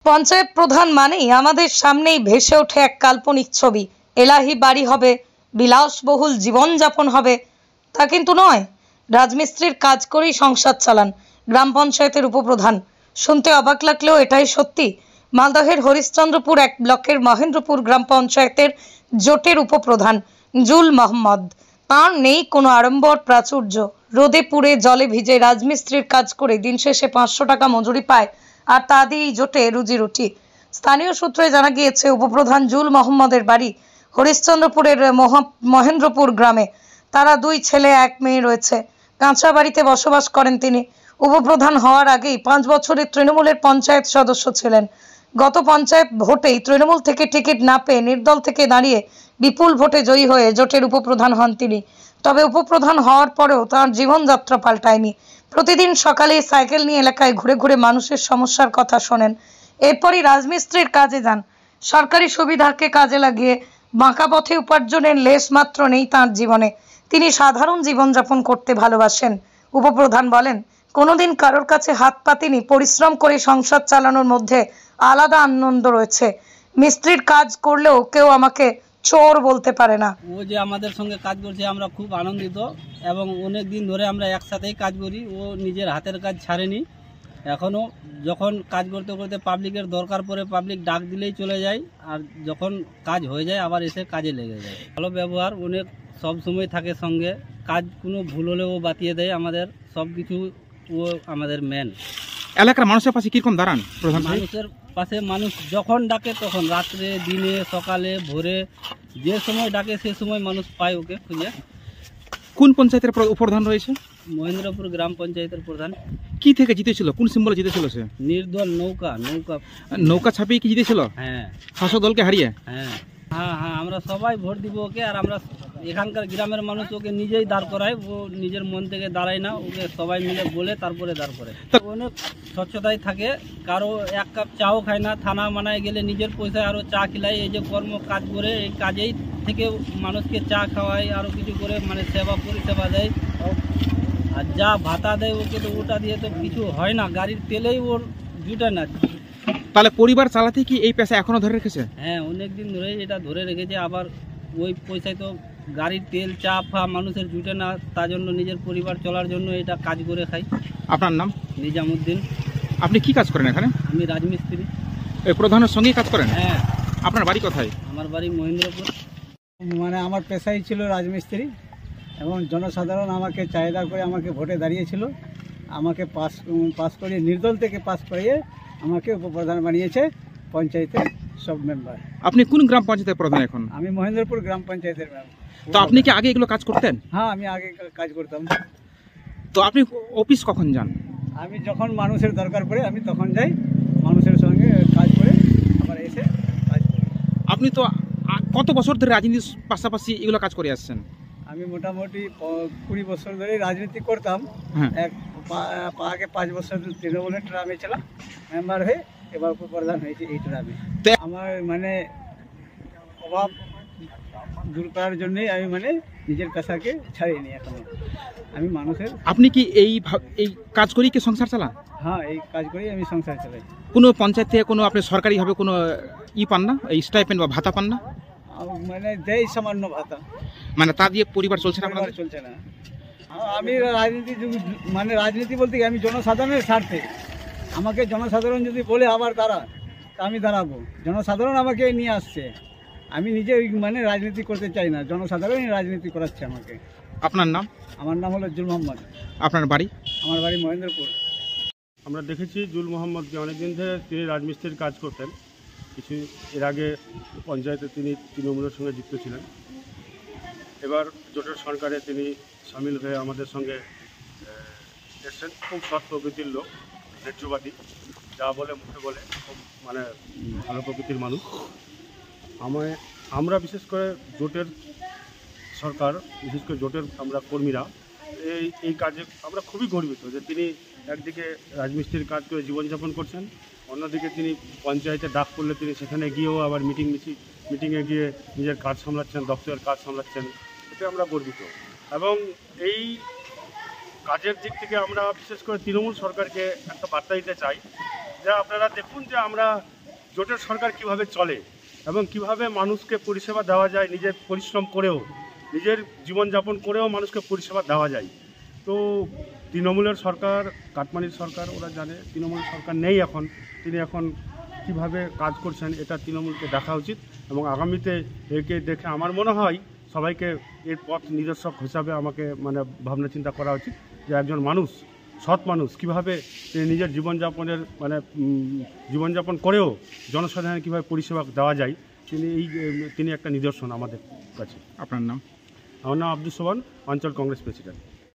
পঞ্চায়েত প্রধান মানেই আমাদের সামনেই ভেসে ওঠে এক কাল্পনিক ছবি। এলাহি বাড়ি হবে, বিলাসবহুল জীবনযাপন হবে, তা কিন্তু নয়। রাজমিস্ত্রির কাজ করেই সংসার চালান গ্রাম পঞ্চায়েতের উপপ্রধান। শুনতে অবাক লাগলেও এটাই সত্যি। মালদহের হরিশ্চন্দ্রপুর এক ব্লকের মহেন্দ্রপুর গ্রাম পঞ্চায়েতের জোটের উপপ্রধান জুল মোহাম্মদ। তাঁর নেই কোনো আড়ম্বর প্রাচুর্য। রোদে পুড়ে জলে ভিজে রাজমিস্ত্রির কাজ করে দিন শেষে 500 টাকা মজুরি পায়, আর তা দিয়েই জোটে রুজি রুটি। স্থানীয় সূত্রে জানা গিয়েছে, উপপ্রধান জুল মোহাম্মদের বাড়ি হরিশ্চন্দ্রপুরের মহেন্দ্রপুর গ্রামে। তারা 2 ছেলে 1 মেয়ে রয়েছে। কাঁচা বাড়িতে বসবাস করেন তিনি। উপপ্রধান হওয়ার আগেই 5 বছরের তৃণমূলের পঞ্চায়েত সদস্য ছিলেন। গত পঞ্চায়েত ভোটেই তৃণমূল থেকে টিকিট না পেয়ে নির্দল থেকে দাঁড়িয়ে বিপুল ভোটে জয়ী হয়ে জোটের উপপ্রধান হন তিনি। তবে উপপ্রধান হওয়ার পরেও তাঁর জীবনযাত্রা পাল্টায়নি। প্রতিদিন সকালে সাইকেল নিয়ে এলাকায় ঘুরে ঘুরে মানুষের সমস্যার কথা শোনেন। এরপরই রাজমিস্ত্রির কাজে যান। সরকারি সুবিধাকে কাজে লাগিয়ে বাঁকা পথে উপার্জনের লেশ মাত্র নেই তাঁর জীবনে। তিনি সাধারণ জীবনযাপন করতে ভালোবাসেন। উপপ্রধান বলেন, কোনোদিন কারোর কাছে হাত পাতিনি। পরিশ্রম করে সংসার চালানোর মধ্যে আলাদা আনন্দ রয়েছে। মিস্ত্রির কাজ করলেও কেউ আমাকে চোর বলতে পারে না। ও যে আমাদের সঙ্গে কাজ করছে আমরা খুব আনন্দিত, এবং অনেক দিন ধরে আমরা একসাথেই কাজ করি। ও নিজের হাতের কাজ ছাড়েনি। এখনও যখন কাজ করতে করতে পাবলিকের দরকার পড়ে, পাবলিক ডাক দিলেই চলে যায়, আর যখন কাজ হয়ে যায় আবার এসে কাজে লেগে যায়। ভালো ব্যবহার, অনেক সব সময় থাকে সঙ্গে। কাজ কোনো ভুল হলেও বাতিয়ে দেয় আমাদের সব কিছু। ও আমাদের মেন। এলাকার মানুষের পাশে কিরকম দাঁড়ান প্রধান? মানুষের পাশে মানুষ যখন ডাকে তখন, রাত্রে, দিনে, সকালে, ভোরে, যে সময় ডাকে সে সময় মানুষ পায় ওকে খুঁজে। কোন পঞ্চায়েতের উপপ্রধান রয়েছে? মহেন্দ্রপুর গ্রাম পঞ্চায়েতের প্রধান। কি থেকে জিতেছিল? কোন সিম্বলে জিতেছিল সে? নির্দল নৌকা ছাপিয়ে কি জিতেছিল? হ্যাঁ, শাসক দলকে হারিয়ে। হ্যাঁ হ্যাঁ হ্যাঁ, আমরা সবাই ভোট দিব ওকে। আর আমরা এখানকার গ্রামের মানুষ ওকে নিজেই দাঁড় করায়। ও নিজের মন থেকে দাঁড়ায় না, ওকে সবাই মিলে বলে তারপরে দাঁড় করে। অনেক স্বচ্ছতায় থাকে। কারো 1 কাপ চাও খায় না। থানা মানায় গেলে নিজের পয়সায় আরও চা খিলায়। এই যে কর্ম কাজ করে, এই কাজেই থেকে মানুষকে চা খাওয়ায়, আরও কিছু করে, মানে সেবা পরিষেবা দেয়। আর যা ভাতা দেয় ওকে, তো ওটা দিয়ে তো কিছু হয় না। গাড়ির তেলেই ওর জুটে না। তাহলে পরিবার চালাতে কি এই পেশা এখনো ধরে রেখেছে? হ্যাঁ, অনেক দিন ধরেই এটা ধরে রেখেছে। আবার ওই পয়সায় তো গাড়ির তেল, চা ফা মানুষের জুটে না, তার জন্য নিজের পরিবার চলার জন্য এটা কাজ করে খাই। আপনার নাম? নিজামুদ্দিন। আপনি কি কাজ করেন এখানে? আমি রাজমিস্ত্রি। এই প্রধানের সঙ্গেই কাজ করেন? হ্যাঁ। আপনার বাড়ি কোথায়? আমার বাড়ি মহেন্দ্রপুর। মানে আমার পেশাই ছিল রাজমিস্ত্রি, এবং জনসাধারণ আমাকে চাহিদা করে আমাকে ভোটে দাঁড়িয়েছিল। আমাকে পাস করিয়ে, নির্দল থেকে পাস করিয়ে আমাকে উপপ্রধান বানিয়েছে পঞ্চায়েতের সব মেম্বার। আপনি কোন গ্রাম পঞ্চায়েতের প্রধান এখন? আমি মহেন্দ্রপুর গ্রাম পঞ্চায়েতের মেম্বার। তো আপনি কি আগে এগুলো কাজ করতেন? হ্যাঁ, আমি আগে কাজ করতাম। তো আপনি অফিস কখন যান? আমি যখন মানুষের দরকার পড়ে আমি তখন যাই, মানুষের সঙ্গে কাজ করে আবার এসে কাজ করি। আপনি তো কত বছর ধরে রাজনীতির পাশাপাশি এগুলো কাজ করে আসছেন? আমি মোটামুটি 20 বছর ধরে রাজনীতি করতাম। আগে 5 বছর তৃণমূলের ট্রামে ছিলাম মেম্বার হয়ে, এবার উপপ্রধান হয়েছে এই ট্রামে। আমার মানে অভাব দূর করার জন্যই আমি মানে নিজের পেশাকে ছাড়িয়ে নিই। এখন আমি মানুষের। আপনি কি এই কাজ করেই কি সংসার চালান? হ্যাঁ, এই কাজ করেই আমি সংসার চালাই। কোনো পঞ্চায়েত থেকে কোনো আপনি সরকারিভাবে কোনো পান না, এই স্টাইপেন্ড বা ভাতা পান না? মানে দেয় সামান্য ভাতা, মানে তা দিয়ে পরিবার চলছে না? চলছে না। আমি রাজনীতি বলতে আমি জনসাধারণের স্বার্থে, আমাকে জনসাধারণ যদি বলে আবার দাঁড়া, তা আমি দাঁড়াবো। জনসাধারণ আমাকে নিয়ে আসছে, আমি নিজে মানে রাজনীতি করতে চাই না, জনসাধারণই রাজনীতি করাচ্ছে আমাকে। আপনার নাম? আমার নাম হলো জুল মোহাম্মদ। আপনার বাড়ি? আমার বাড়ি মহেন্দ্রপুর। আমরা দেখেছি জুল মোহাম্মদকে অনেকদিন ধরে তিনি রাজমিস্ত্রির কাজ করতেন। কিছু এর আগে পঞ্চায়েতে তিনি তৃণমূলের সঙ্গে যুক্ত ছিলেন। এবার জোটের সরকারে তিনি সামিল হয়ে আমাদের সঙ্গে এসছেন। খুব সৎ প্রকৃতির লোক, ন্যায্যবাদী, যা বলে মুখে বলে, খুব মানে ভালো প্রকৃতির মানুষ। আমরা বিশেষ করে জোটের সরকার, বিশেষ করে জোটের আমরা কর্মীরা এই কাজে আমরা খুবই গর্বিত যে তিনি একদিকে রাজমিস্ত্রির কাজ করে জীবনযাপন করছেন, অন্যদিকে তিনি পঞ্চায়েতে ডাক করলে তিনি সেখানে গিয়েও আবার মিটিংয়ে গিয়ে নিজের কাজ সামলাচ্ছেন, দপ্তরের কাজ সামলাচ্ছেন। এতে আমরা গর্বিত। এবং এই কাজের দিক থেকে আমরা বিশেষ করে তৃণমূল সরকারকে একটা বার্তা দিতে চাই যে আপনারা দেখুন যে আমরা জোটের সরকার কিভাবে চলে এবং কিভাবে মানুষকে পরিষেবা দেওয়া যায়, নিজের পরিশ্রম করেও, নিজের জীবনযাপন করেও মানুষকে পরিষেবা দেওয়া যায়। তো তৃণমূলের সরকার, কাটমানির সরকার, ওরা জানে তৃণমূল সরকার নেই এখন, তিনি এখন কিভাবে কাজ করছেন এটা তৃণমূলকে দেখা উচিত এবং আগামীতে একে দেখে আমার মনে হয় সবাইকে এর পথ নিদর্শক হিসাবে আমাকে মানে ভাবনা চিন্তা করা উচিত যে একজন মানুষ, সৎ মানুষ কীভাবে নিজের জীবনযাপনের মানে জীবনযাপন করেও জনসাধারণের কীভাবে পরিষেবা দেওয়া যায়, তিনি একটা নিদর্শন আমাদের কাছে। আপনার নাম? আমার নাম আব্দুল সোবান, অঞ্চল কংগ্রেস প্রেসিডেন্ট।